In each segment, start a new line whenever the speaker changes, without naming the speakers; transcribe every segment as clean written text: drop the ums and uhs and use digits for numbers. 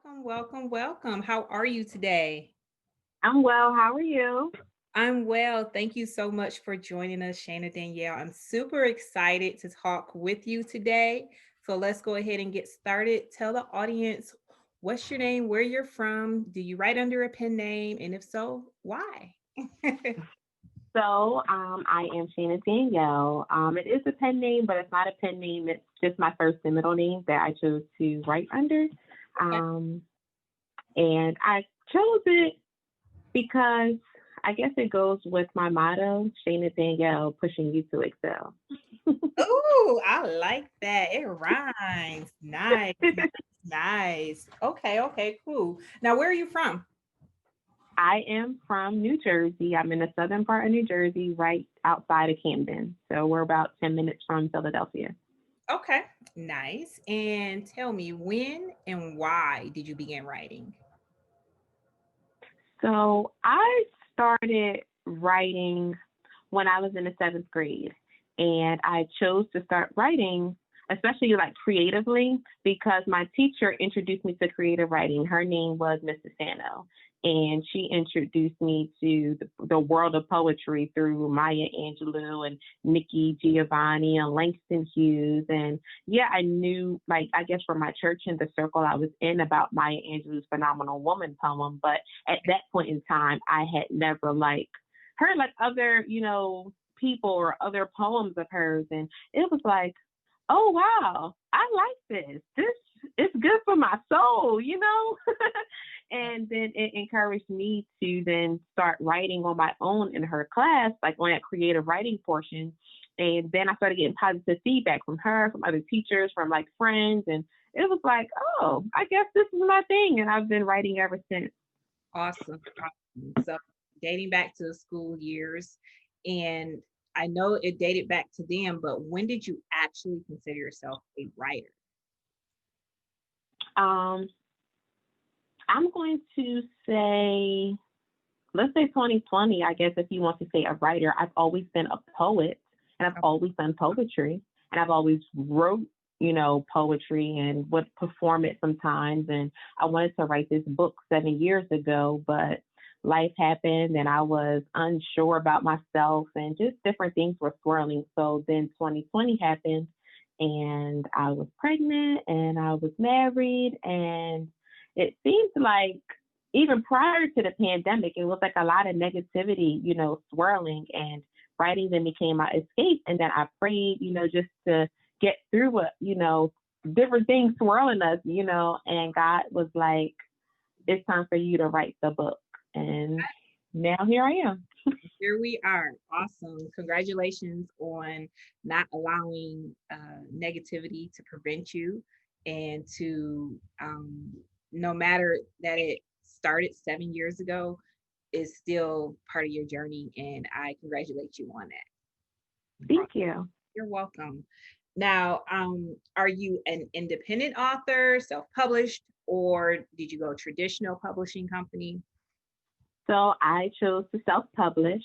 Welcome, welcome, welcome. How are you today?
I'm well. How are you?
I'm well. Thank you so much for joining us, Shana Danielle. I'm super excited to talk with you today. So let's go ahead and get started. Tell the audience what's your name, where you're from, do you write under a pen name, and if so, why?
I am Shana Danielle. It is a pen name, but it's not a pen name. It's just my first and middle name that I chose to write under.
Okay.
Um, and I chose it because I guess it goes with my motto, Shana Danielle, pushing you to excel.
Oh, I like that. It rhymes. Nice, nice, nice. Okay, okay, cool. Now, where are you from?
I am from New Jersey. I'm in the southern part of New Jersey, right outside of Camden. So we're about 10 minutes from Philadelphia.
Okay, nice. And tell me, when and why did you begin writing?
So I started writing when I was in the seventh grade. And I chose to start writing, especially like creatively, because my teacher introduced me to creative writing. Her name was Mrs. Sano. And she introduced me to the world of poetry through Maya Angelou and Nikki Giovanni and Langston Hughes. And yeah, I knew, like, I guess from my church and the circle I was in about Maya Angelou's Phenomenal Woman poem. But at that point in time, I had never, like, heard like other, people or other poems of hers. And it was like, oh, wow, I like this. This is good for my soul. And then it encouraged me to then start writing on my own in her class, like on that creative writing portion. And then I started getting positive feedback from her, from other teachers, from like friends. And it was like, oh, I guess this is my thing. And I've been writing ever since.
Awesome, awesome. So, dating back to the school years, and I know it dated back to them, but when did you actually consider yourself a writer?
Um, I'm going to say, let's say 2020, I guess, if you want to say a writer. I've always been a poet and I've always done poetry and I've always wrote, poetry and would perform it sometimes. And I wanted to write this book 7 years ago, but life happened and I was unsure about myself and just different things were swirling. So then 2020 happened and I was pregnant and I was married and it seemed like even prior to the pandemic, it was like a lot of negativity, swirling and writing then became my escape. And then I prayed, just to get through what, different things swirling us, and God was like, it's time for you to write the book. And now here I am.
Here we are. Awesome. Congratulations on not allowing negativity to prevent you and to, no matter that it started 7 years ago, is still part of your journey. And I congratulate you on that.
Thank you.
You're welcome. Now, are you an independent author, self-published, or did you go traditional publishing company?
So I chose to self publish.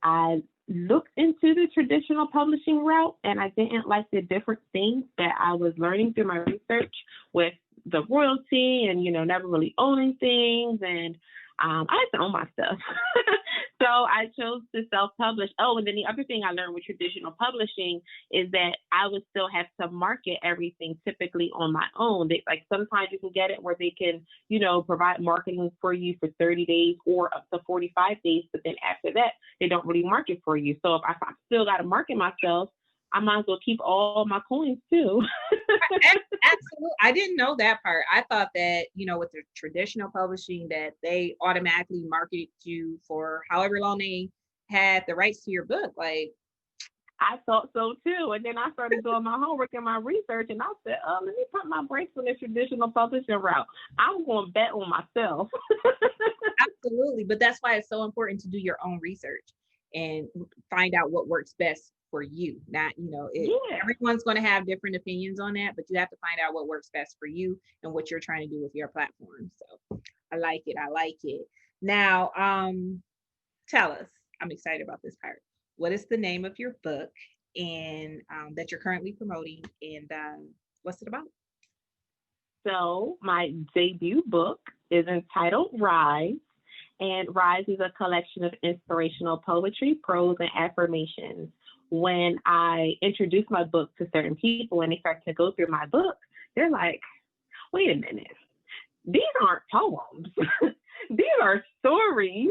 I looked into the traditional publishing route and I didn't like the different things that I was learning through my research with the royalty and, never really owning things. And I like to own my stuff. So I chose to self publish. Oh, and then the other thing I learned with traditional publishing is that I would still have to market everything typically on my own. Like sometimes you can get it where they can, provide marketing for you for 30 days or up to 45 days. But then after that, they don't really market for you. So if I still got to market myself, I might as well keep all my coins too.
Absolutely. I didn't know that part. I thought that, with the traditional publishing that they automatically marketed you for however long they had the rights to your book. Like,
I thought so too. And then I started doing my homework and my research, and I said, oh, let me put my brakes on the traditional publishing route. I'm going to bet on myself.
absolutely. But that's why it's so important to do your own research and find out what works best for you. Not,
Yeah.
everyone's going to have different opinions on that, but you have to find out what works best for you and what you're trying to do with your platform. So I like it. I like it. Now, tell us, I'm excited about this part. What is the name of your book and that you're currently promoting and what's it about?
So my debut book is entitled Rise, and Rise is a collection of inspirational poetry, prose, and affirmations. When I introduce my book to certain people and they start to go through my book, they're like, wait a minute, these aren't poems. These are stories.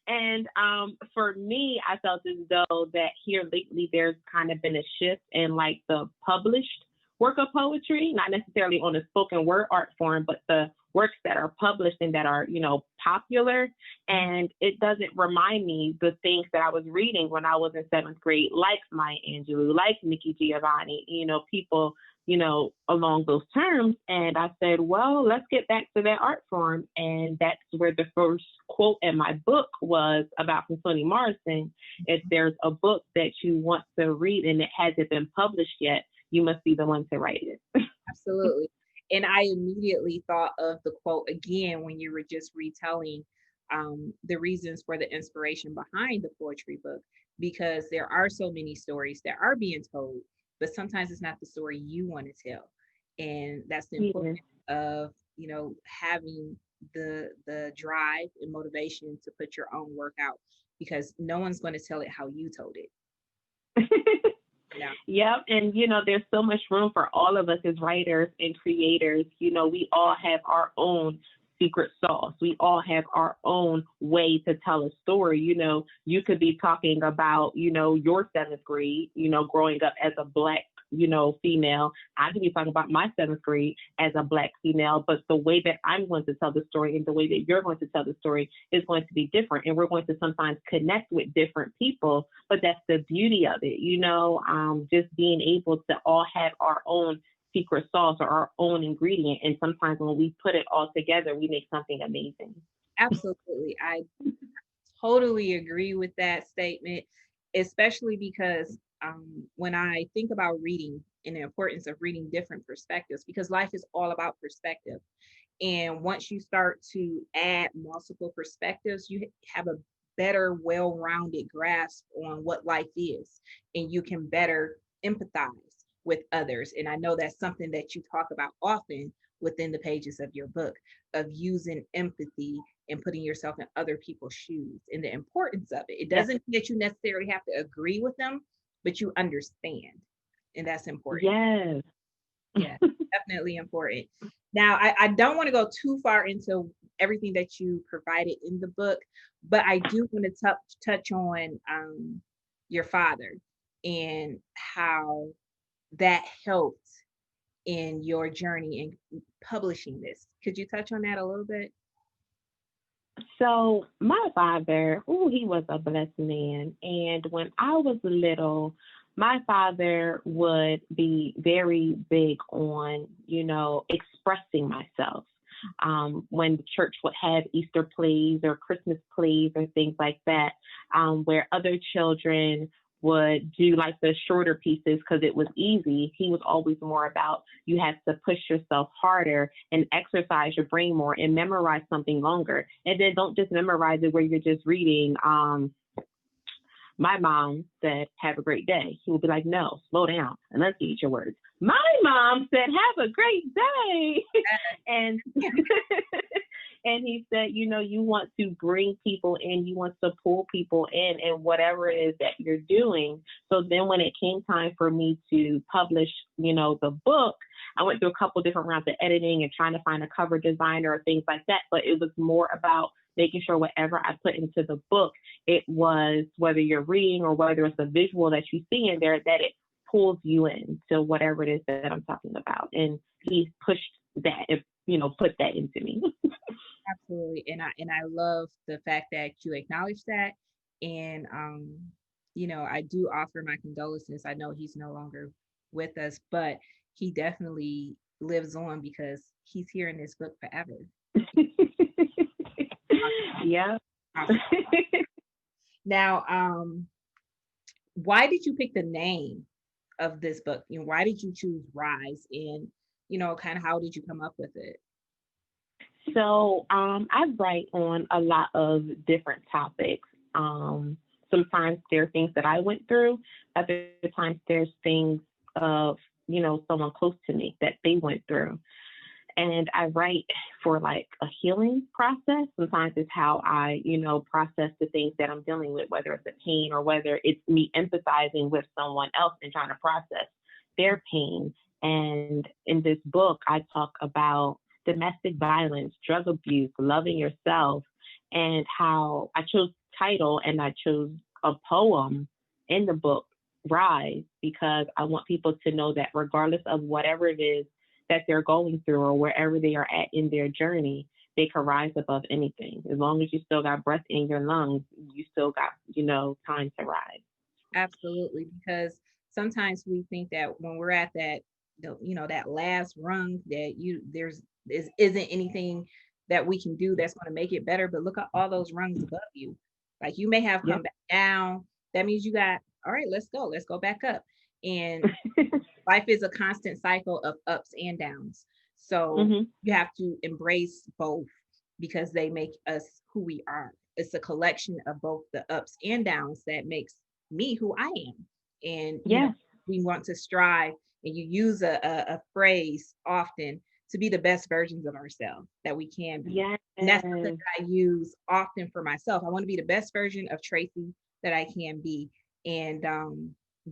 And for me, I felt as though that here lately there's kind of been a shift in like the published work of poetry, not necessarily on the spoken word art form, but the works that are published and that are, popular. And it doesn't remind me the things that I was reading when I was in seventh grade, like Maya Angelou, like Nikki Giovanni, people along those terms. And I said, well, let's get back to that art form. And that's where the first quote in my book was about from Toni Morrison. If there's a book that you want to read and it hasn't been published yet, you must be the one to write it.
Absolutely. And I immediately thought of the quote again when you were just retelling the reasons for the inspiration behind the poetry book, because there are so many stories that are being told, but sometimes it's not the story you want to tell. And that's the importance of, having the drive and motivation to put your own work out, because no one's going to tell it how you told it. Yeah.
Yep. And, there's so much room for all of us as writers and creators. We all have our own secret sauce. We all have our own way to tell a story. You could be talking about, your seventh grade, growing up as a Black, female. I could be talking about my seventh grade as a Black female, but the way that I'm going to tell the story and the way that you're going to tell the story is going to be different. And we're going to sometimes connect with different people, but that's the beauty of it, just being able to all have our own secret sauce or our own ingredient. And sometimes when we put it all together, we make something amazing.
Absolutely. I totally agree with that statement, especially because when I think about reading and the importance of reading different perspectives, because life is all about perspective. And once you start to add multiple perspectives, you have a better, well rounded grasp on what life is, and you can better empathize with others. And I know that's something that you talk about often within the pages of your book, of using empathy and putting yourself in other people's shoes and the importance of it. It doesn't mean that you necessarily have to agree with them, but you understand. And that's important.
Yes.
Yeah, definitely important. Now, I don't want to go too far into everything that you provided in the book, but I do want to touch on your father and how that helped in your journey in publishing this. Could you touch on that a little bit?
So my father, he was a blessed man. And when I was little, my father would be very big on, expressing myself. When the church would have Easter plays or Christmas plays or things like that, where other children would do like the shorter pieces because it was easy. He was always more about you have to push yourself harder and exercise your brain more and memorize something longer. And then don't just memorize it where you're just reading. My mom said, have a great day. He would be like, no, slow down and let's eat your words. My mom said, have a great day. And and he said, you want to bring people in, you want to pull people in whatever it is that you're doing. So then when it came time for me to publish, the book, I went through a couple different rounds of editing and trying to find a cover designer or things like that. But it was more about making sure whatever I put into the book, it was, whether you're reading or whether it's a visual that you see in there, that it pulls you in to whatever it is that I'm talking about. And he pushed that, put that into me.
Absolutely. And I love the fact that you acknowledge that. And I do offer my condolences. I know he's no longer with us, but he definitely lives on because he's here in this book forever.
Yeah.
Now, why did you pick the name of this book? Why did you choose Rise? And, kind of how did you come up with it?
So I write on a lot of different topics. Sometimes there are things that I went through. Other times there's things of someone close to me that they went through. And I write for like a healing process. Sometimes it's how I, process the things that I'm dealing with, whether it's a pain or whether it's me empathizing with someone else and trying to process their pain. And in this book, I talk about domestic violence, drug abuse, loving yourself, and how I chose title and I chose a poem in the book, Rise, because I want people to know that regardless of whatever it is that they're going through or wherever they are at in their journey, they can rise above anything. As long as you still got breath in your lungs, you still got, time to rise.
Absolutely, because sometimes we think that when we're at that, that last rung, that isn't anything that we can do that's going to make it better. But look at all those rungs above you. Like you may have come
Yep.
back down. That means you got, all right, let's go back up. And life is a constant cycle of ups and downs. So
Hmm.
you have to embrace both because they make us who we are. It's a collection of both the ups and downs that makes me who I am. And,
Yes.
we want to strive, and you use a phrase often to be the best versions of ourselves that we can be.
Yes.
And that's something that I use often for myself. I want to be the best version of Tracy that I can be. And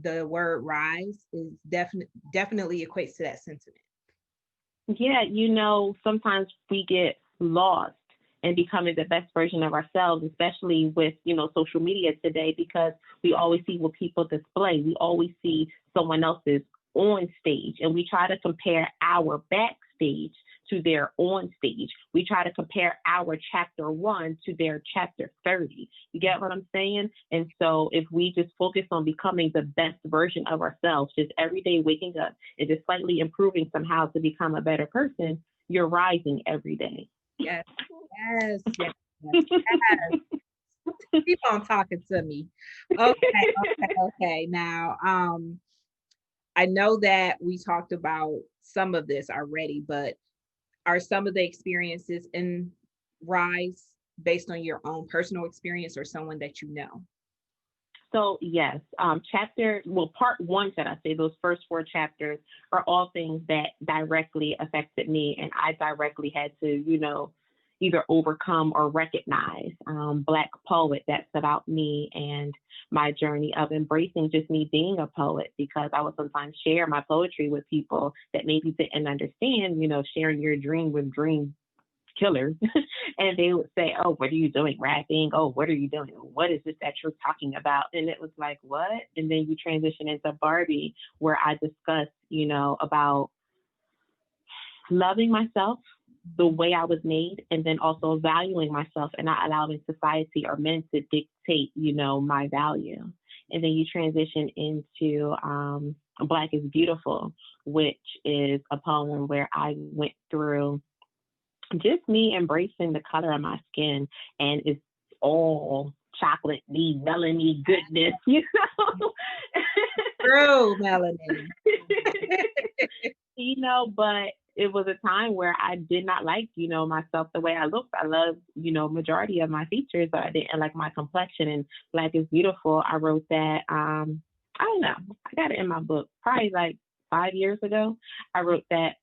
the word rise is definitely equates to that sentiment.
Yeah, sometimes we get lost in becoming the best version of ourselves, especially with, social media today, because we always see what people display. We always see someone else's on stage, and we try to compare our backstage to their on stage. We try to compare our chapter 1 to their chapter 30. You get what I'm saying? And so if we just focus on becoming the best version of ourselves, just every day waking up and just slightly improving somehow to become a better person, you're rising every day.
Yes, yes, yes, yes, yes. Keep on talking to me. Okay, okay. Now, I know that we talked about some of this already, but are some of the experiences in Rise based on your own personal experience or someone that you know?
So yes, part one, should I say, those first four chapters are all things that directly affected me, and I directly had to, either overcome or recognize. Black poet, that's about me and my journey of embracing just me being a poet, because I would sometimes share my poetry with people that maybe didn't understand, sharing your dream with dream killers. And they would say, "Oh, what are you doing rapping? Oh, what are you doing? What is this that you're talking about?" And it was like, what? And then you transition into Barbie, where I discuss, about loving myself the way I was made, and then also valuing myself and not allowing society or men to dictate, my value. And then you transition into Black is Beautiful, which is a poem where I went through just me embracing the color of my skin, and it's all chocolate melony goodness,
True, Melanie.
But it was a time where I did not like, myself the way I looked. I love, majority of my features, but I didn't like my complexion. And Black is Beautiful, I wrote that, I don't know, I got it in my book probably like 5 years ago. I wrote that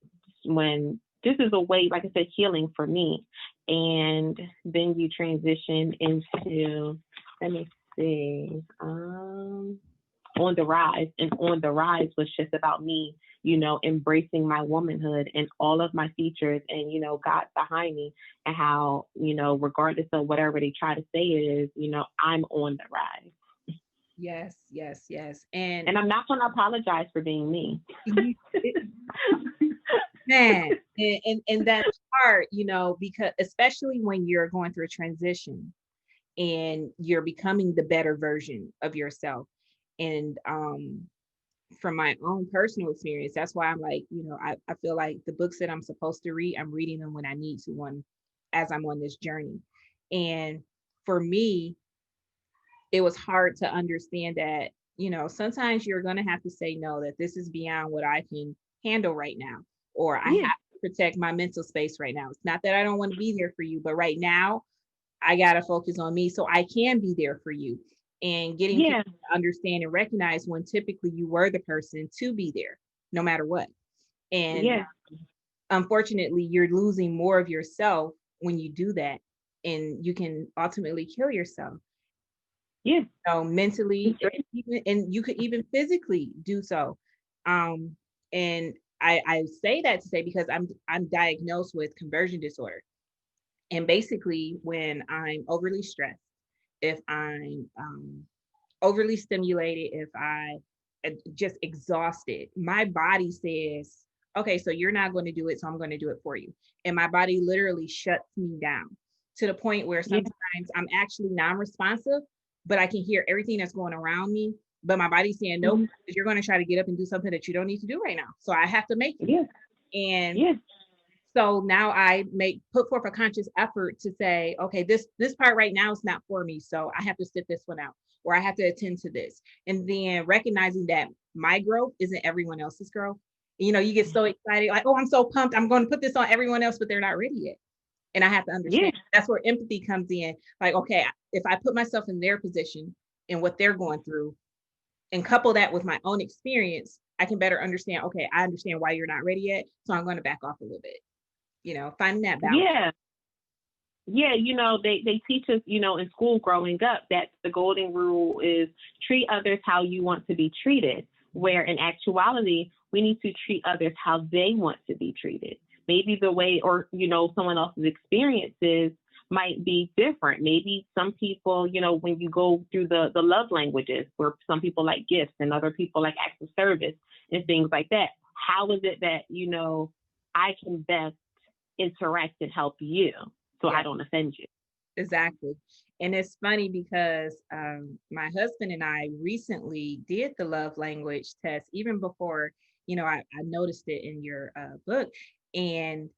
when this is a way, like I said, healing for me. And then you transition into, let me see, On the Rise. And On the Rise was just about me, embracing my womanhood and all of my features, and, God behind me, and how, regardless of whatever they try to say it is, I'm on the rise.
Yes, yes, yes. And
And I'm not going to apologize for being me.
you, man, and that's hard, because especially when you're going through a transition and you're becoming the better version of yourself. And from my own personal experience, that's why I'm like, I feel like the books that I'm supposed to read, I'm reading them when I need to, one as I'm on this journey. And for me, it was hard to understand that, sometimes you're going to have to say no, that this is beyond what I can handle right now, or I have
Yeah.
to protect my mental space right now. It's not that I don't want to be there for you, but right now I got to focus on me so I can be there for you. And getting
Yeah.
people to understand and recognize when typically you were the person to be there. no matter what. And
Yeah.
unfortunately, you're losing more of yourself when you do that, and you can ultimately kill yourself.
Yeah.
Mentally,
It's great.
and you could even physically do so. Um, and I say that to say because I'm diagnosed with conversion disorder. And basically, when I'm overly stressed, if I'm overly stimulated, if I just exhausted, my body says, okay, so you're not going to do it, so I'm going to do it for you. And my body literally shuts me down to the point where
Yeah.
sometimes I'm actually non-responsive, but I can hear everything that's going around me. But my body's saying, nope,
Mhm.
because you're going to try to get up and do something that you don't need to do right now. So I have to make you.
Yeah.
And
Yeah.
so now I put forth a conscious effort to say, okay, this part right now is not for me. So I have to sit this one out, or I have to attend to this. And then recognizing that my growth isn't everyone else's growth. You get so excited, like, oh, I'm so pumped. I'm going to put this on everyone else, but they're not ready yet. And I have to
Yeah.
understand that's where empathy comes in. Like, okay, if I put myself in their position and what they're going through and couple that with my own experience, I can better understand, okay, I understand why you're not ready yet. So I'm going to back off a little bit, finding that balance.
Yeah. Yeah, they teach us, in school growing up that the golden rule is treat others how you want to be treated, where in actuality, we need to treat others how they want to be treated. Maybe the way or, someone else's experiences might be different. Maybe some people, when you go through the love languages, where some people like gifts and other people like acts of service and things like that. How is it that, I can best interact and help you so I
Yeah,
don't offend you?
exactly. And it's funny because my husband and I recently did the love language test, even before, I noticed it in your book. And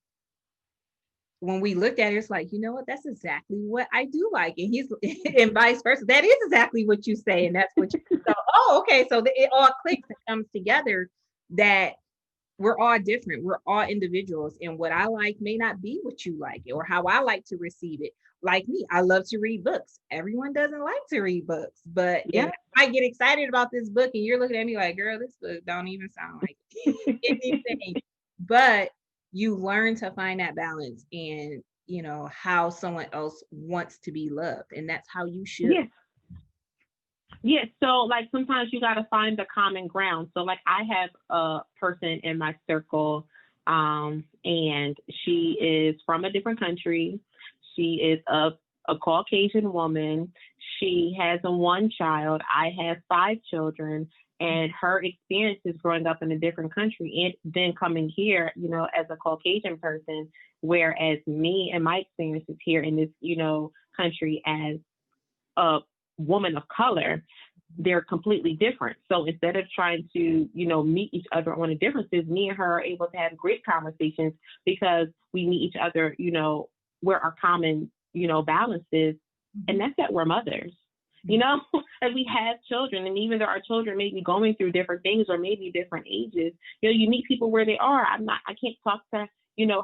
when we looked at it, it's like, you know what, that's exactly what I do like. And he's, and vice versa. That is exactly what you say. And that's what you, so, oh, okay. So it all clicks and comes together that we're all different. We're all individuals. And what I like may not be what you like or how I like to receive it. Like me, I love to read books. Everyone doesn't like to read books, but and
Yeah.
I get excited about this book and you're looking at me like, girl, this book don't even sound like anything. But you learn to find that balance and how someone else wants to be loved. And that's how you should.
Yeah. Yeah. So like sometimes you gotta find the common ground. So like I have a person in my circle, and she is from a different country. She is a Caucasian woman. She has a one child. I have five children. And her experiences growing up in a different country and then coming here, as a Caucasian person, whereas me and my experiences here in this, country as a woman of color, they're completely different. So instead of trying to, meet each other on the differences, me and her are able to have great conversations because we meet each other, where our common, balance is. And that's that we're mothers. And we have children, and even though our children may be going through different things or maybe different ages, you meet people where they are. I can't talk to,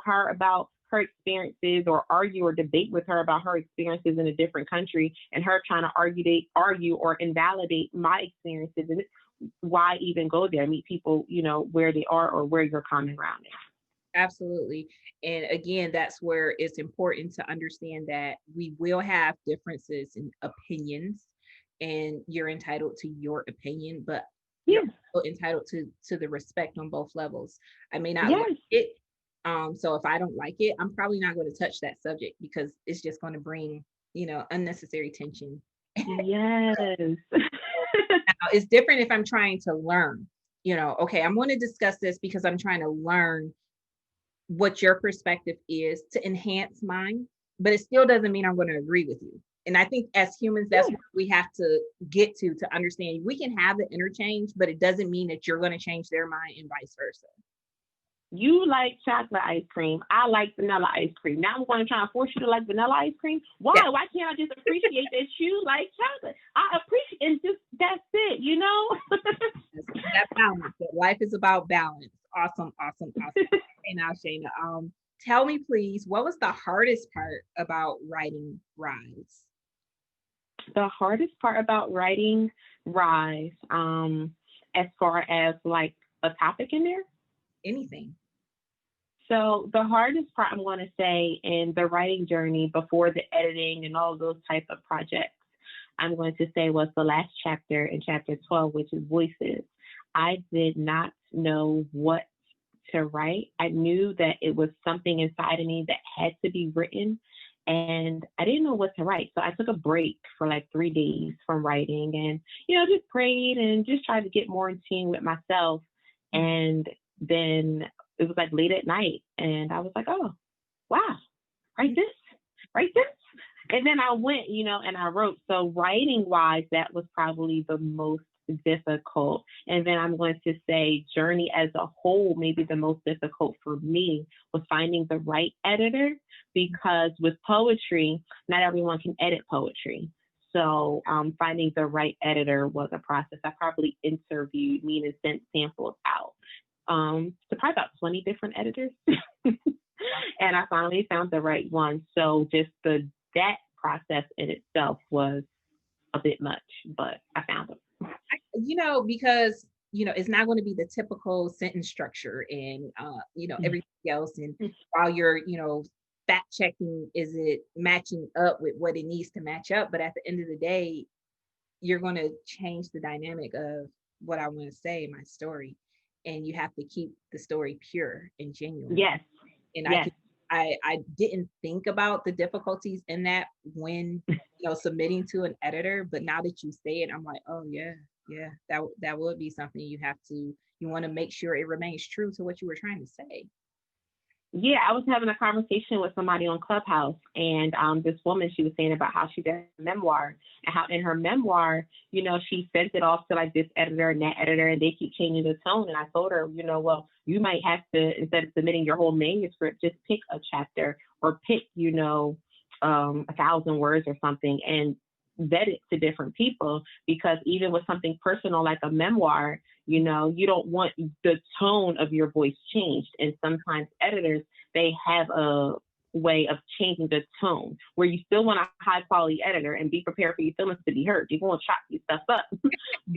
her about her experiences or argue or debate with her about her experiences in a different country and her trying to argue or invalidate my experiences. And why even go there? Meet people, where they are or where your common ground is.
Absolutely. And again, that's where it's important to understand that we will have differences in opinions and you're entitled to your opinion, but you're
Yeah.
also entitled to the respect on both levels. I may not like
Yes.
it. So if I don't like it, I'm probably not going to touch that subject because it's just going to bring, unnecessary tension.
Yes.
Now, it's different if I'm trying to learn, okay, I'm going to discuss this because I'm trying to learn what your perspective is to enhance mine, but it still doesn't mean I'm going to agree with you. And I think as humans, that's
Yeah.
what we have to get to understand. We can have the interchange, but it doesn't mean that you're going to change their mind and vice versa.
You like chocolate ice cream. I like vanilla ice cream. Now I'm going to try and force you to like vanilla ice cream.
Yeah,
Why? Why can't I just appreciate that you like chocolate? I appreciate and just that's it.
that balance. That life is about balance. Awesome, awesome, awesome. And now, Shayna, tell me please, what was the hardest part about writing Rise?
The hardest part about writing Rise, as far as like a topic in there?
Anything.
So the hardest part, I'm going to say, in the writing journey before the editing and all those type of projects, I'm going to say was the last chapter in chapter 12, which is voices. I did not know what to write. I knew that it was something inside of me that had to be written, and I didn't know what to write. So I took a break for like 3 days from writing and, just prayed and just tried to get more in tune with myself. And then it was like late at night, and I was like, oh, wow, write this, write this. And then I went, and I wrote. So writing wise, that was probably the most difficult. And then I'm going to say journey as a whole, maybe the most difficult for me was finding the right editor, because with poetry, not everyone can edit poetry. So finding the right editor was a process. I probably interviewed, meaning sent samples out to probably about 20 different editors. And I finally found the right one. So just that process in itself was a bit much, but I found them.
Because it's not going to be the typical sentence structure and everything else. And while you're fact checking, is it matching up with what it needs to match up? But at the end of the day, you're going to change the dynamic of what I want to say in my story, and you have to keep the story pure and genuine.
Yes.
And
yes.
I didn't think about the difficulties in that when submitting to an editor, but now that you say it, I'm like, oh yeah, that would be something you want to make sure it remains true to what you were trying to say.
Yeah, I was having a conversation with somebody on Clubhouse, and this woman, she was saying about how she did a memoir, and how in her memoir, she sent it off to like this editor and that editor, and they keep changing the tone. And I told her, well, you might have to, instead of submitting your whole manuscript, just pick a chapter or pick, 1,000 words or something, and vet it to different people, because even with something personal like a memoir, you don't want the tone of your voice changed. And sometimes editors, they have a way of changing the tone where you still want a high quality editor and be prepared for your feelings to be hurt. You're going to chop your stuff up,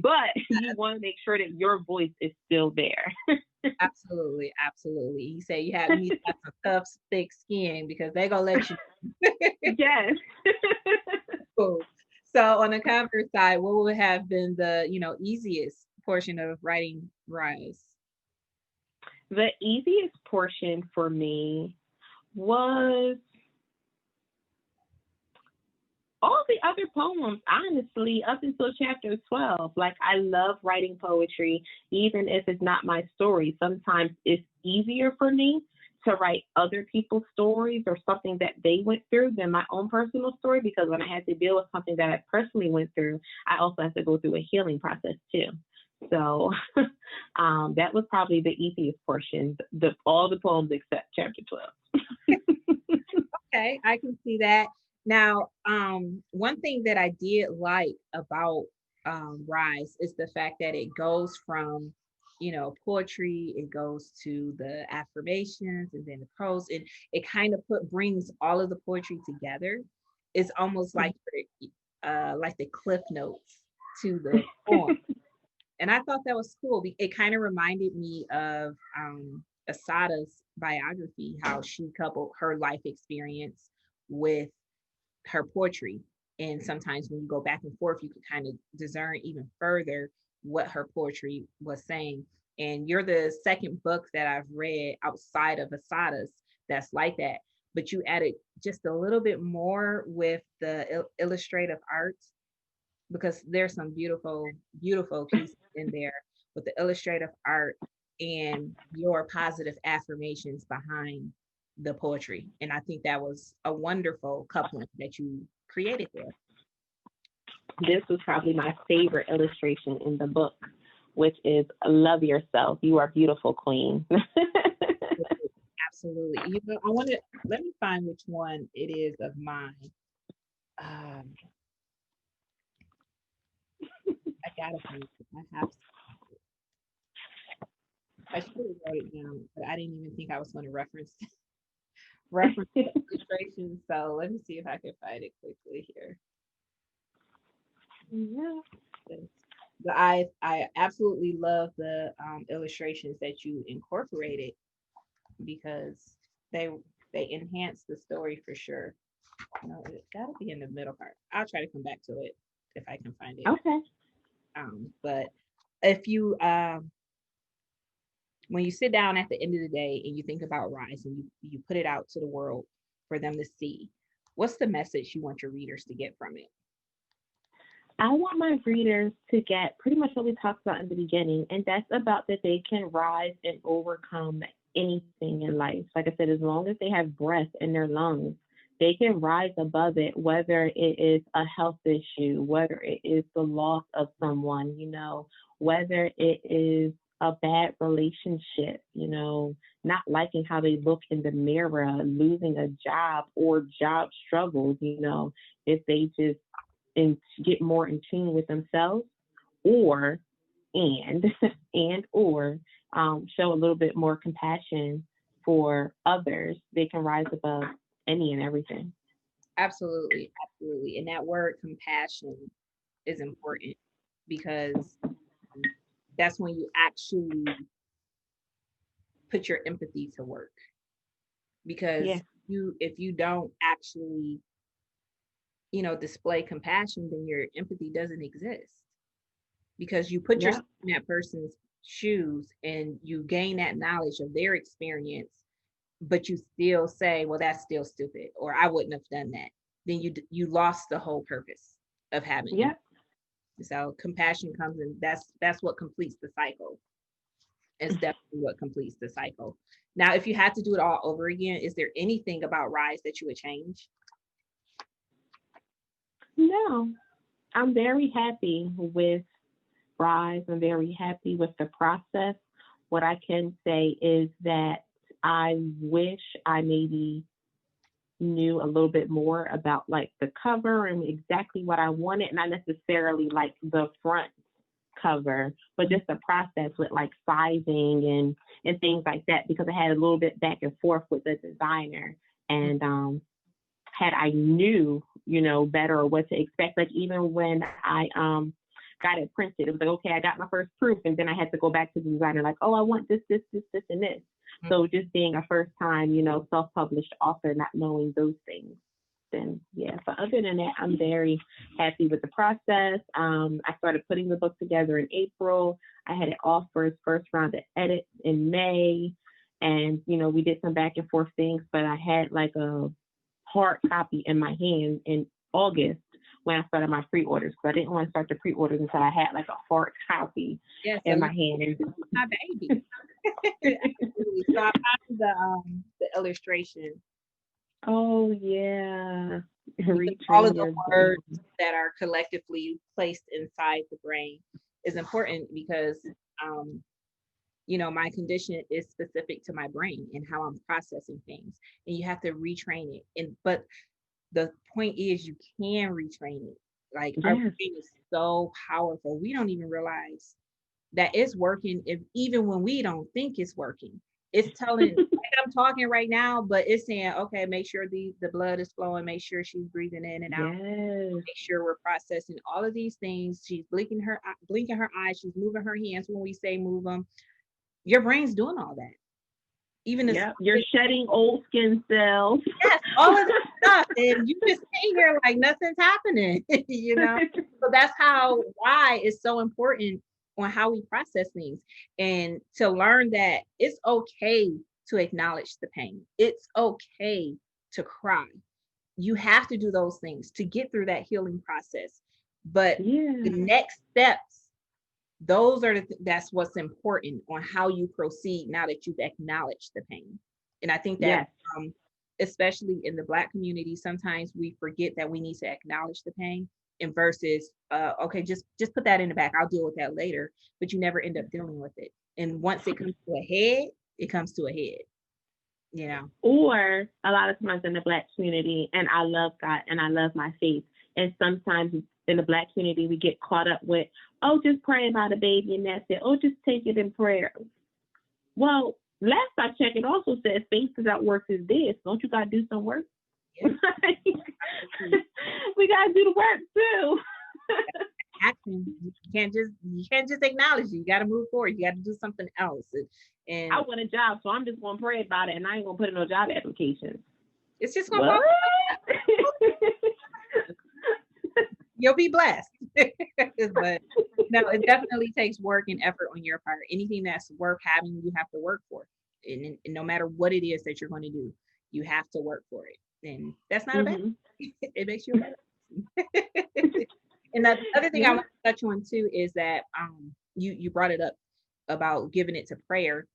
but you want to make sure that your voice is still there.
Absolutely. You say you need to have some tough, thick skin, because they're going to let you.
Yes.
Cool. So on the converse side, what would have been the, easiest portion of writing Rise?
The easiest portion for me was all the other poems, honestly, up until chapter 12. Like, I love writing poetry, even if it's not my story. Sometimes it's easier for me to write other people's stories or something that they went through than my own personal story, because when I had to deal with something that I personally went through, I also have to go through a healing process too. So that was probably the easiest portion, all the poems except chapter 12.
Okay, I can see that. Now, one thing that I did like about Rise is the fact that it goes from poetry, it goes to the affirmations and then the prose, and it kind of brings all of the poetry together. It's almost like the cliff notes to the poem. And I thought that was cool. It kind of reminded me of Asada's biography, how she coupled her life experience with her poetry. And sometimes when you go back and forth, you can kind of discern even further what her poetry was saying. And you're the second book that I've read outside of Asada's that's like that. But you added just a little bit more with the illustrative art, because there's some beautiful, beautiful pieces in there with the illustrative art and your positive affirmations behind the poetry. And I think that was a wonderful coupling that you created there.
This was probably my favorite illustration in the book, which is love yourself. You are beautiful, queen.
Absolutely. Let me find which one it is of mine. I gotta find it. I should have wrote it down, but I didn't even think I was going to reference the illustration. So let me see if I can find it quickly here.
Yeah.
I absolutely love the illustrations that you incorporated because they they enhance the story for sure. No, it gotta be in the middle part. I'll try to come back to it if I can find it.
Okay.
But if you when you sit down at the end of the day and you think about Rise and you put it out to the world for them to see, what's the message you want your readers to get from it?
I want my readers to get pretty much what we talked about in the beginning, and that's about that they can rise and overcome anything in life. Like I said, as long as they have breath in their lungs, they can rise above it, whether it is a health issue, whether it is the loss of someone, whether it is a bad relationship, not liking how they look in the mirror, losing a job or job struggles, if they just and get more in tune with themselves, or and or show a little bit more compassion for others, they can rise above any and everything.
Absolutely, absolutely. And that word compassion is important because that's when you actually put your empathy to work.
Yeah.
Because you if you don't actually, display compassion, then your empathy doesn't exist. Because you put
Yeah.
yourself in that person's shoes and you gain that knowledge of their experience, but you still say, well, that's still stupid, or I wouldn't have done that. Then you lost the whole purpose of having
Yeah.
empathy. So compassion comes in. That's what completes the cycle. It's definitely what completes the cycle. Now, if you had to do it all over again, is there anything about Rise that you would change?
No, I'm very happy with Rise. I'm very happy with the process. What I can say is that I wish I maybe knew a little bit more about like the cover and exactly what I wanted, not necessarily like the front cover, but just the process with like sizing and things like that, because I had a little bit back and forth with the designer, and had I knew, better or what to expect, like even when I got it printed, it was like, okay, I got my first proof, and then I had to go back to the designer like, oh, I want this, and this. So just being a first time, self-published author, not knowing those things, then yeah. But other than that, I'm very happy with the process. I started putting the book together in April. I had it off for its first round of edits in May, and we did some back and forth things. But I had like a hard copy in my hand in August when I started my pre-orders, because I didn't want to start the pre-orders until I had like a hard copy
Yes,
in my hand.
my baby. Absolutely. So I found the illustration.
Oh yeah,
Because all of
retrain
the
your
words
brain.
that are collectively placed inside the brain is important because um, my condition is specific to my brain and how I'm processing things. And you have to retrain it. But the point is you can retrain it. Like our
Yes.
brain is so powerful. We don't even realize that it's working if even when we don't think it's working. It's telling like I'm talking right now, but it's saying, okay, make sure the blood is flowing, make sure she's breathing in and out,
Yes.
make sure we're processing all of these things. She's blinking her eyes, she's moving her hands when we say move them. Your brain's doing all that. Even the
Yep. You're shedding old skin cells.
yes, all of that stuff. And you just sitting here like nothing's happening, So that's why it's so important on how we process things and to learn that it's okay to acknowledge the pain. It's okay to cry. You have to do those things to get through that healing process. But the
Yeah.
next steps, those are that's what's important on how you proceed now that you've acknowledged the pain. And I think that
Yes.
um, especially in the Black community, sometimes we forget that we need to acknowledge the pain and versus okay, just put that in the back, I'll deal with that later, but you never end up dealing with it. And once it comes to a head, it comes to a head, you know.
Or a lot of times in the Black community, and I love God and I love my faith. And sometimes in the Black community, we get caught up with, oh, just pray about a baby and that's it. Oh, just take it in prayer. Well, last I checked, it also says faith without works is dead. Don't you got to do some work?
Yeah.
We got to do the work too.
action. You can't just acknowledge it. You got to move forward. You got to do something else. And
I want a job, so I'm just gonna pray about it, and I ain't gonna put in no job application.
it's just gonna
What?
fall. You'll be blessed. But no, it definitely takes work and effort on your part. Anything that's worth having, you have to work for. And no matter what it is that you're going to do, you have to work for it. And that's not a bad
Mhm.
thing. It makes you a better person. And the other thing I
Yeah.
want to touch on too is that you brought it up about giving it to prayer,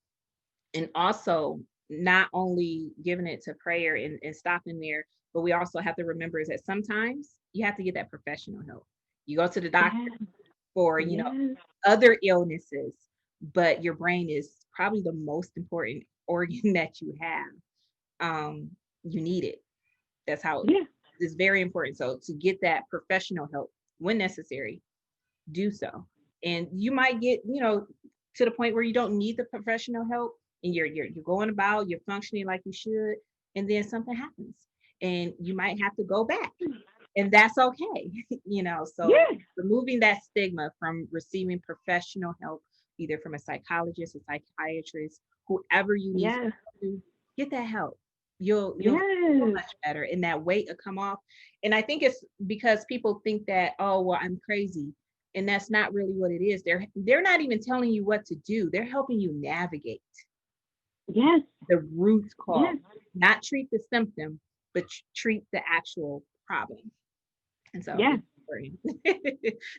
and also not only giving it to prayer and stopping there, but we also have to remember is that sometimes you have to get that professional help. You go to the doctor
Yeah.
for,
Yes.
other illnesses, but your brain is probably the most important organ that you have. You need it. That's how
Yeah.
it's very important. So to get that professional help when necessary, do so. And you might get, to the point where you don't need the professional help and you're going about, you're functioning like you should, and then something happens and you might have to go back. And that's okay. So
Yeah.
removing that stigma from receiving professional help, either from a psychologist, a psychiatrist, whoever you need
Yes.
to get that help. You'll feel
Yes.
much better and that weight will come off. And I think it's because people think that, oh, well, I'm crazy. And that's not really what it is. They're not even telling you what to do. They're helping you navigate
Yes.
the root cause,
Yes.
not treat the symptom, but treat the actual problem. And so
Yes.
it's important.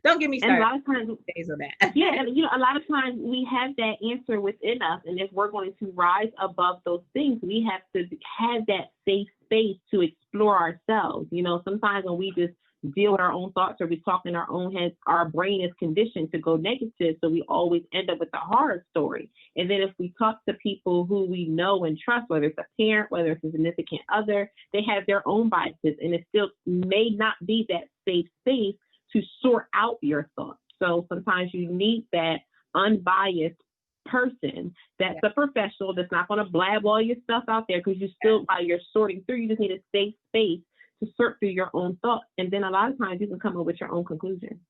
Don't get me
And a
started
lot of times,
days on that.
yeah, and a lot of times we have that answer within us, and if we're going to rise above those things, we have to have that safe space to explore ourselves. Sometimes when we just deal with our own thoughts or we talk in our own heads, our brain is conditioned to go negative, so we always end up with a horror story. And then if we talk to people who we know and trust, whether it's a parent, whether it's a significant other, they have their own biases, and it still may not be that safe space to sort out your thoughts. So sometimes you need that unbiased person that's
Yeah,
a professional that's not going to blab all your stuff out there, because you still, while you're sorting through, you just need a safe space to sort through your own thoughts. And then a lot of times you can come up with your own conclusion.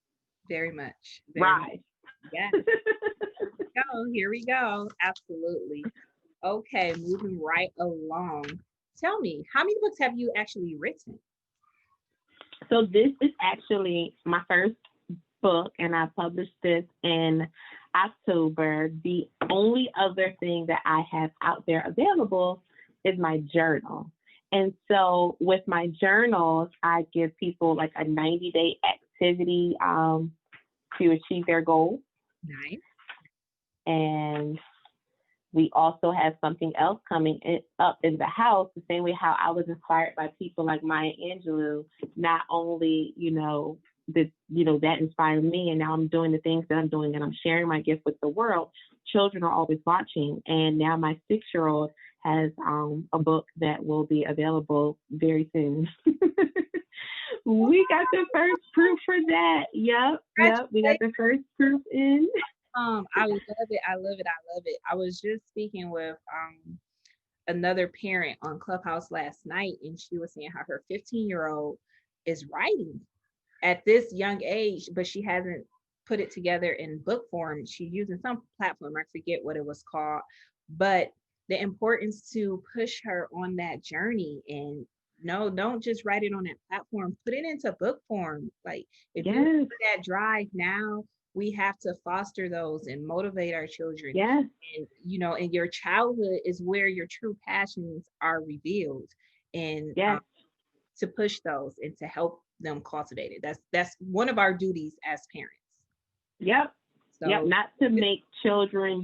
very much. Very much.
Right.
Yes. Go. Here we go. Absolutely. Okay, moving right along. Tell me, how many books have you actually written?
So this is actually my first book, and I published this in October. The only other thing that I have out there available is my journal. And so with my journals, I give people like a 90-day activity to achieve their goal.
Nice.
And we also have something else coming up in the house, the same way how I was inspired by people like Maya Angelou. Not only, that inspired me, and now I'm doing the things that I'm doing, and I'm sharing my gift with the world. Children are always watching, and now my 6-year-old has a book that will be available very soon. We got the first proof for that. Yep. We got the first proof in.
I love it. I love it. I love it. I was just speaking with another parent on Clubhouse last night, and she was saying how her 15-year-old is writing at this young age, but she hasn't put it together in book form. She's using some platform, I forget what it was called, but the importance to push her on that journey. And no, don't just write it on that platform, put it into book form. Like if you
Yes.
have that drive now, we have to foster those and motivate our children.
Yes.
And in your childhood is where your true passions are revealed. And
Yes.
to push those and to help them cultivate it. That's one of our duties as parents.
Yep. Yep.
So
Not to make children,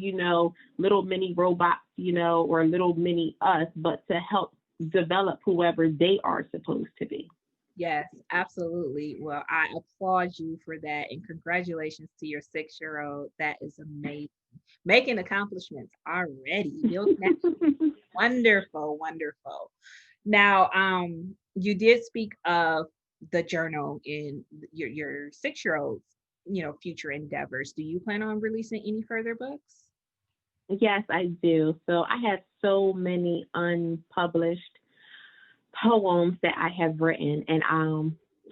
little mini robots, or little mini us, but to help develop whoever they are supposed to be.
yes, absolutely. Well, I applaud you for that and congratulations to your 6-year-old. That is amazing. Making accomplishments already. Building that. Wonderful, wonderful. Now, you did speak of the journal in your 6-year-old's, future endeavors. Do you plan on releasing any further books?
Yes, I do. So I have so many unpublished poems that I have written, and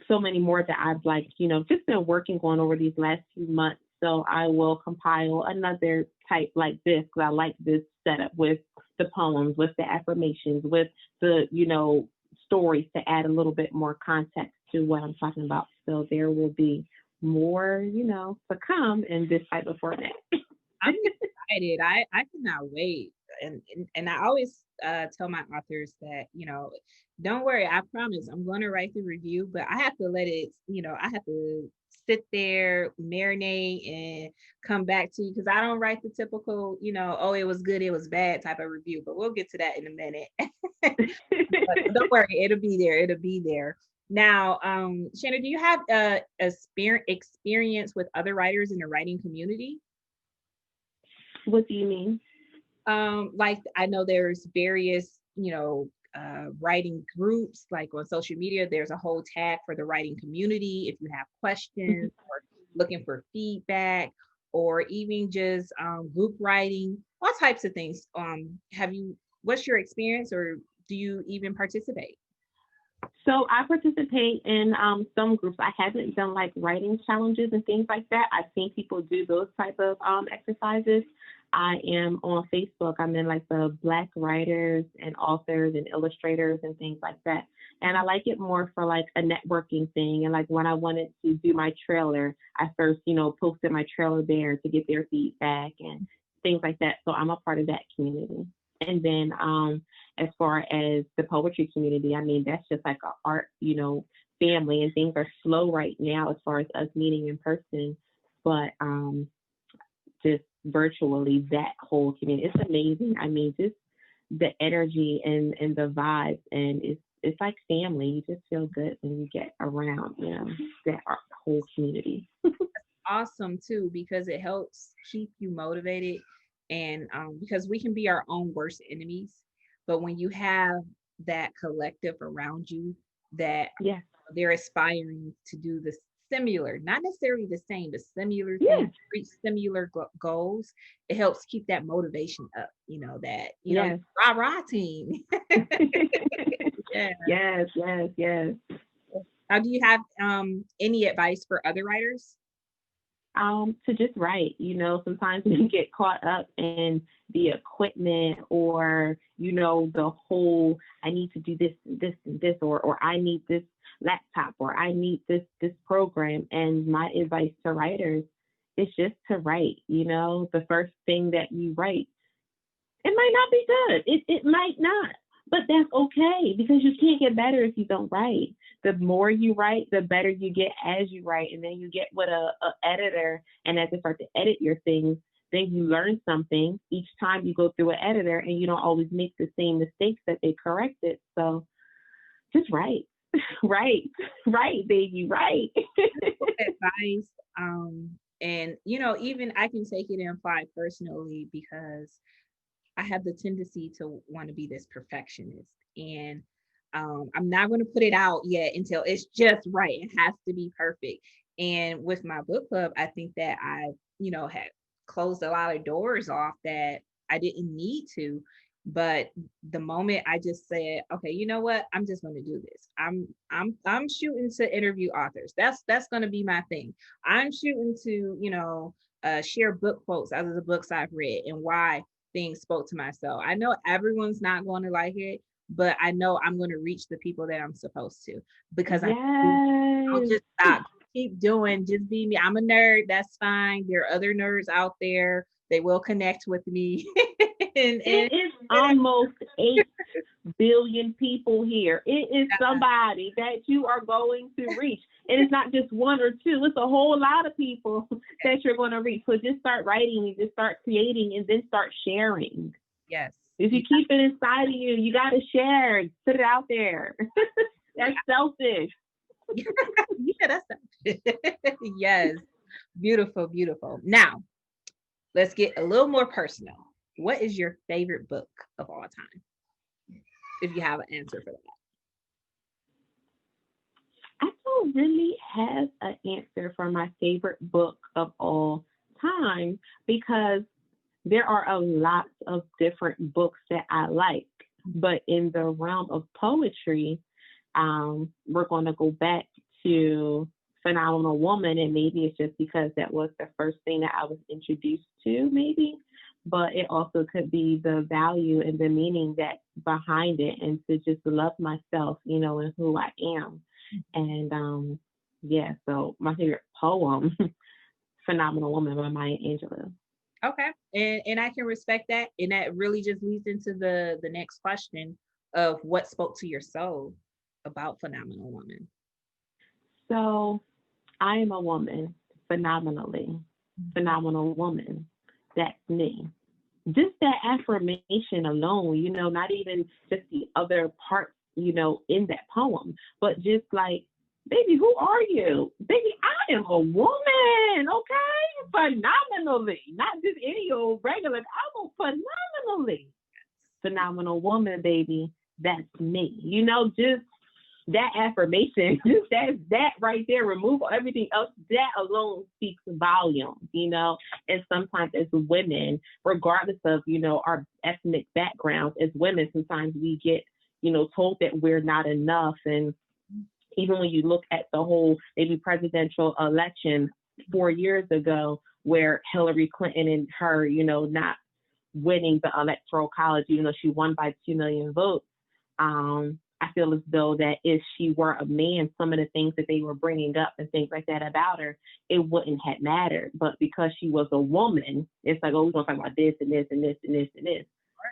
so many more that I've like, just been working on over these last few months. So I will compile another type like this because I like this setup with the poems, with the affirmations, with the, stories to add a little bit more context to what I'm talking about. So there will be more, to come in this type of format.
I'm excited. I cannot wait. And I always tell my authors that, don't worry, I promise I'm going to write the review, but I have to let it, I have to sit there, marinate, and come back to you because I don't write the typical, oh, it was good, it was bad type of review. But we'll get to that in a minute. But don't worry, it'll be there. It'll be there. Now, Shanna, do you have experience with other writers in the writing community?
What do you mean?
Like I know there's various, writing groups, like on social media, there's a whole tag for the writing community. If you have questions or looking for feedback, or even just group writing, all types of things. What's your experience, or do you even participate?
So I participate in some groups. I haven't done like writing challenges and things like that. I've seen people do those type of exercises. I am on Facebook. I'm in like the Black writers and authors and illustrators and things like that. And I like it more for like a networking thing. And like when I wanted to do my trailer, I first, posted my trailer there to get their feedback and things like that. So I'm a part of that community. And then as far as the poetry community, I mean, that's just like an art, family, and things are slow right now as far as us meeting in person. But just virtually, that whole community, it's amazing. I mean, just the energy and the vibes, and it's like family. You just feel good when you get around, that whole community.
Awesome too, because it helps keep you motivated, and because we can be our own worst enemies, but when you have that collective around you that
Yeah.
they're aspiring to do the similar, not necessarily the same, but similar
Yeah.
things, reach similar goals, it helps keep that motivation up, that
Yes.
rah rah team. Yeah.
Yes. Yes. Yes.
Do you have any advice for other writers?
To just write, sometimes we get caught up in the equipment or, the whole, I need to do this, and this, or I need this laptop, or I need this program. And my advice to writers is just to write, the first thing that you write, it might not be good. It might not, but that's okay because you can't get better if you don't write. The more you write, the better you get as you write. And then you get with a editor, and as they start to edit your things, then you learn something each time you go through an editor, and you don't always make the same mistakes that they corrected. So just write. Write, baby, write.
Advice. And even I can take it and apply personally because I have the tendency to want to be this perfectionist, and I'm not going to put it out yet until it's just right. It has to be perfect. And with my book club, I think that I, had closed a lot of doors off that I didn't need to. But the moment I just said, okay, you know what, I'm just going to do this. I'm shooting to interview authors. That's going to be my thing. I'm shooting to, share book quotes out of the books I've read and why things spoke to myself. I know everyone's not going to like it, but I know I'm going to reach the people that I'm supposed to because I'll just stop, keep doing, just be me. I'm a nerd. That's fine. There are other nerds out there. They will connect with me.
It is almost 8 billion people here. It is somebody that you are going to reach. And it's not just one or two. It's a whole lot of people that you're going to reach. So just start writing and just start creating and then start sharing.
Yes.
If you keep it inside of you, you got to share. Put it out there. That's selfish.
Yeah, that's selfish. Yes. Beautiful, beautiful. Now, let's get a little more personal. What is your favorite book of all time? If you have an answer for that.
I don't really have an answer for my favorite book of all time because there are a lot of different books that I like. But in the realm of poetry, we're going to go back to Phenomenal Woman, and maybe it's just because that was the first thing that I was introduced to, maybe, but it also could be the value and the meaning that behind it, and to just love myself, and who I am. And yeah, so my favorite poem, Phenomenal Woman by Maya Angelou.
Okay. And I can respect that. And that really just leads into the next question of what spoke to your soul about Phenomenal Woman.
So I am a woman, phenomenally, phenomenal woman. That's me. Just that affirmation alone, not even just the other parts, in that poem, but just like, baby, who are you? Baby, I am a woman, okay? Phenomenally. Not just any old regular. I'm a phenomenally phenomenal woman, baby. That's me. Just that affirmation, just that right there, remove everything else, that alone speaks volumes. And sometimes as women, regardless of, our ethnic backgrounds, as women, sometimes we get, told that we're not enough. And even when you look at the whole maybe presidential election 4 years ago, where Hillary Clinton and her, not winning the electoral college, even though she won by 2 million votes, I feel as though that if she were a man, some of the things that they were bringing up and things like that about her, it wouldn't have mattered. But because she was a woman, it's like, oh, we're going to talk about this and this and this and this and this.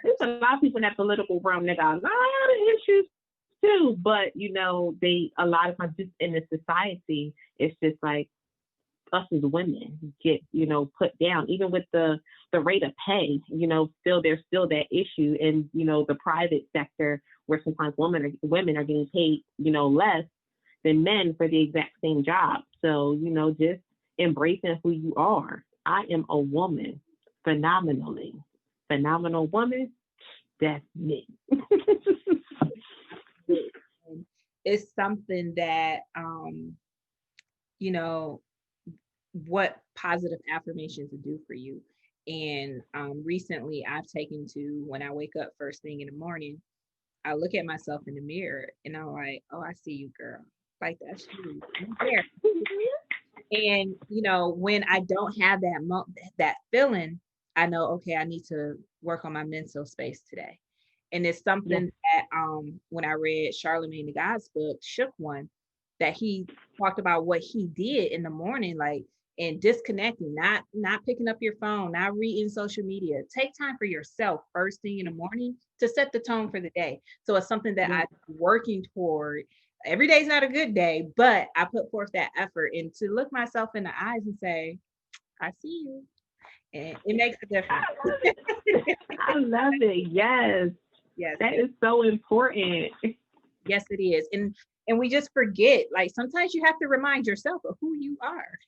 There's a lot of people in that political realm that got a lot of issues too. But, a lot of times just in the society, it's just like, us as women get, put down, even with the rate of pay, there's still that issue in, the private sector, where sometimes women are getting paid, less than men for the exact same job. So, just embracing who you are. I am a woman, phenomenally. Phenomenal woman, that's me.
It's something that, what positive affirmations do for you. And recently I've taken to, when I wake up first thing in the morning, I look at myself in the mirror and I'm like, oh, I see you, girl. Like, that's you. You there. And when I don't have that feeling, I know, okay, I need to work on my mental space today. And it's something that when I read Charlemagne the God's book, Shook One, that he talked about what he did in the morning, like, and disconnecting, not picking up your phone, not reading social media. Take time for yourself first thing in the morning to set the tone for the day. So it's something that I'm working toward. Every day's not a good day, but I put forth that effort and to look myself in the eyes and say, I see you. And it makes a difference.
I love it. Yes.
Yes.
That is so important.
Yes, it is. And we just forget, like, sometimes you have to remind yourself of who you are.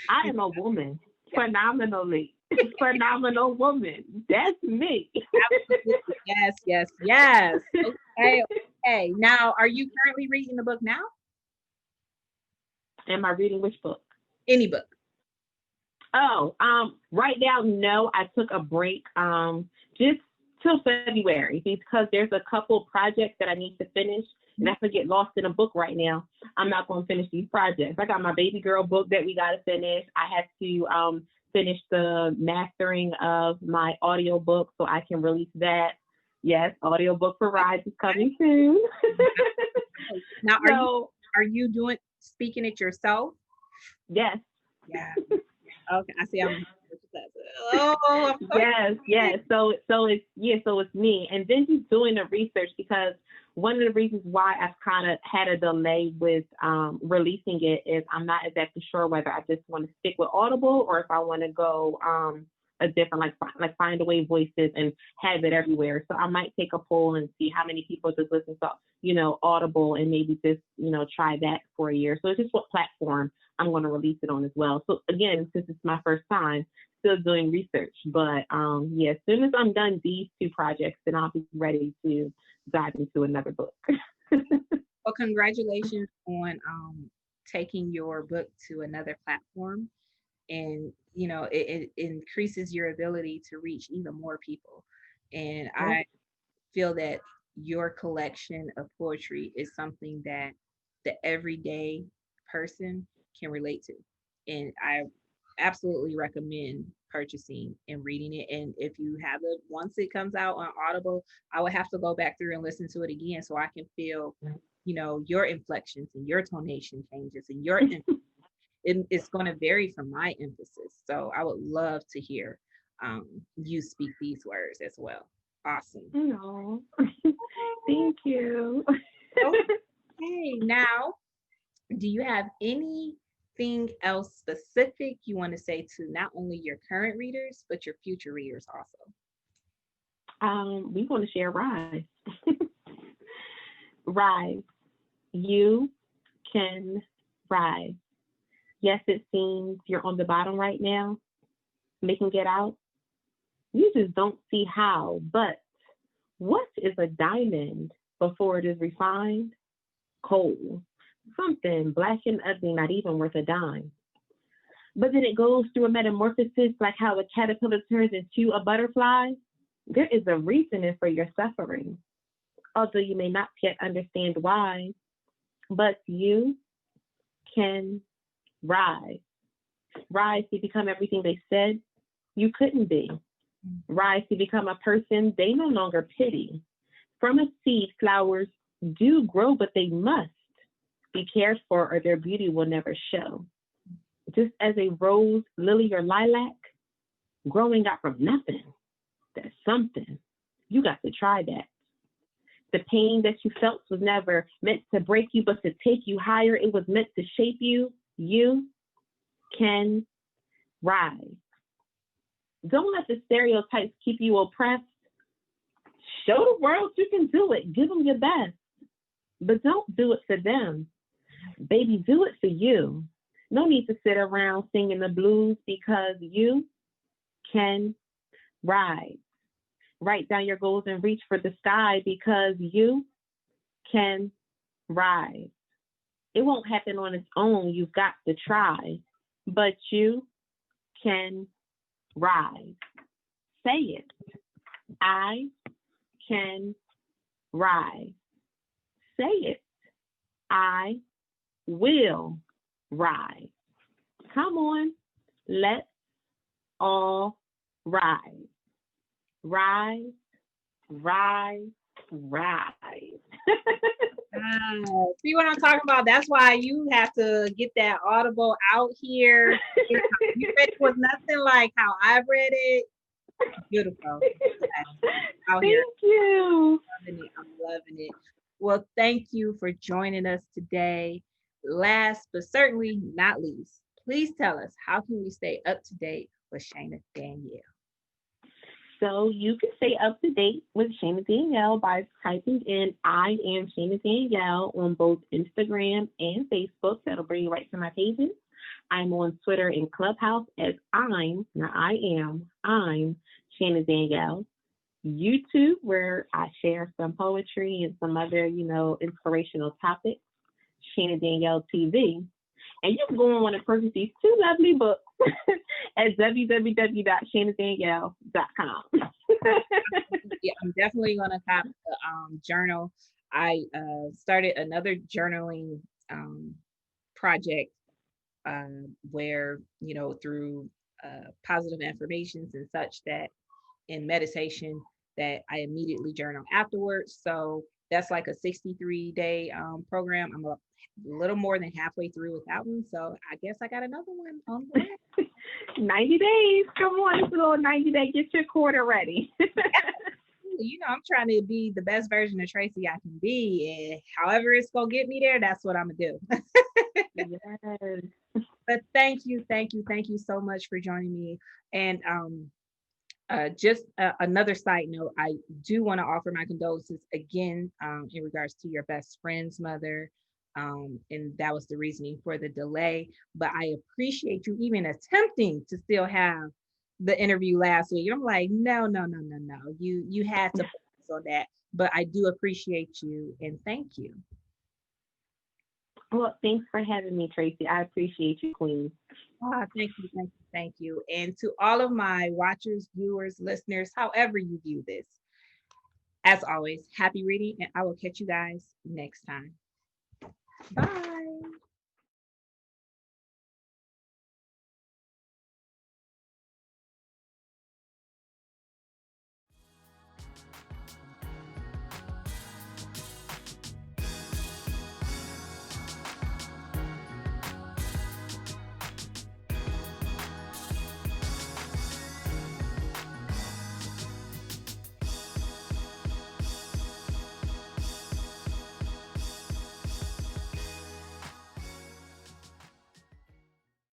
I am a woman, phenomenally. Phenomenal woman. That's me.
Absolutely. Yes. Okay. Now, are you currently reading the book now?
Am I reading which book?
Any book.
Oh, right now, no. I took a break just till February because there's a couple projects that I need to finish. And if I get lost in a book right now, I'm not going to finish these projects. I got my baby girl book that we got to finish. I have to finish the mastering of my audio book so I can release that. Yes, audiobook for Rise is coming soon.
Now, are you speaking it yourself?
Yes.
Yeah. Okay, I see. Oh,
yes. So it's me, and then just doing the research, because one of the reasons why I've kind of had a delay with releasing it is I'm not exactly sure whether I just want to stick with Audible or if I want to go a different, like Find Away Voices and have it everywhere. So I might take a poll and see how many people just listen to Audible, and maybe just try that for a year. So it's just what platform I'm going to release it on as well. So again, since it's my first time, still doing research. But as soon as I'm done these two projects, then I'll be ready to dive into another book.
Well, congratulations on taking your book to another platform. And it increases your ability to reach even more people. And I feel that your collection of poetry is something that the everyday person can relate to. And I absolutely recommend purchasing and reading it. And if you have it, once it comes out on Audible, I would have to go back through and listen to it again so I can feel, your inflections and your tonation changes and it's going to vary from my emphasis. So I would love to hear you speak these words as well. Awesome.
No. Thank you.
Okay, now, do you have anything else specific you want to say to not only your current readers, but your future readers also?
We want to share Rise. Rise. You can rise. Yes, it seems you're on the bottom right now, making it out. You just don't see how, but what is a diamond before it is refined? Coal. Something black and ugly, not even worth a dime. But then it goes through a metamorphosis like how a caterpillar turns into a butterfly. There is a reasoning for your suffering, although you may not yet understand why. But you can rise. Rise to become everything they said you couldn't be. Rise to become a person they no longer pity. From a seed, flowers do grow, but they must be cared for or their beauty will never show. Just as a rose, lily, or lilac, growing out from nothing, that's something. You got to try that. The pain that you felt was never meant to break you, but to take you higher. It was meant to shape you. You can rise. Don't let the stereotypes keep you oppressed. Show the world you can do it. Give them your best. But don't do it for them. Baby, do it for you. No need to sit around singing the blues because you can rise. Write down your goals and reach for the sky because you can rise. It won't happen on its own. You've got to try, but you can rise. Say it. I can rise. Say it. I will rise. Come on. Let's all rise. Rise, rise, rise.
See what I'm talking about? That's why you have to get that Audible out here. You read it was nothing like how I read it. Beautiful. Out here.
Thank you.
I'm loving it. Well, thank you for joining us today. Last but certainly not least, please tell us, how can we stay up to date with Shana Danielle?
So you can stay up to date with Shana Danielle by typing in I am Shana Danielle on both Instagram and Facebook. That'll bring you right to my pages. I'm on Twitter and Clubhouse as I'm Shana Danielle. YouTube, where I share some poetry and some other, inspirational topics, Shana Danielle TV. And you can go on and purchase these two lovely books at www.shanadanielle.com.
Yeah, I'm definitely going to have the journal. I started another journaling project where, through positive affirmations and such, that in meditation, that I immediately journal afterwards. So that's like a 63-day program. I'm a little more than halfway through with that one. So I guess I got another one on the way.
90 days. Come on, it's a little 90 day. Get your quarter ready.
I'm trying to be the best version of Tracy I can be. And however it's going to get me there, that's what I'm going to do.
Yes.
But thank you so much for joining me. And just another side note, I do want to offer my condolences again in regards to your best friend's mother. And that was the reasoning for the delay. But I appreciate you even attempting to still have the interview last week. I'm like, no. You had to focus on that. But I do appreciate you and thank you.
Well, thanks for having me, Tracy. I appreciate you, Queen.
Thank you. And to all of my watchers, viewers, listeners, however you view this, as always, happy reading, and I will catch you guys next time. Bye.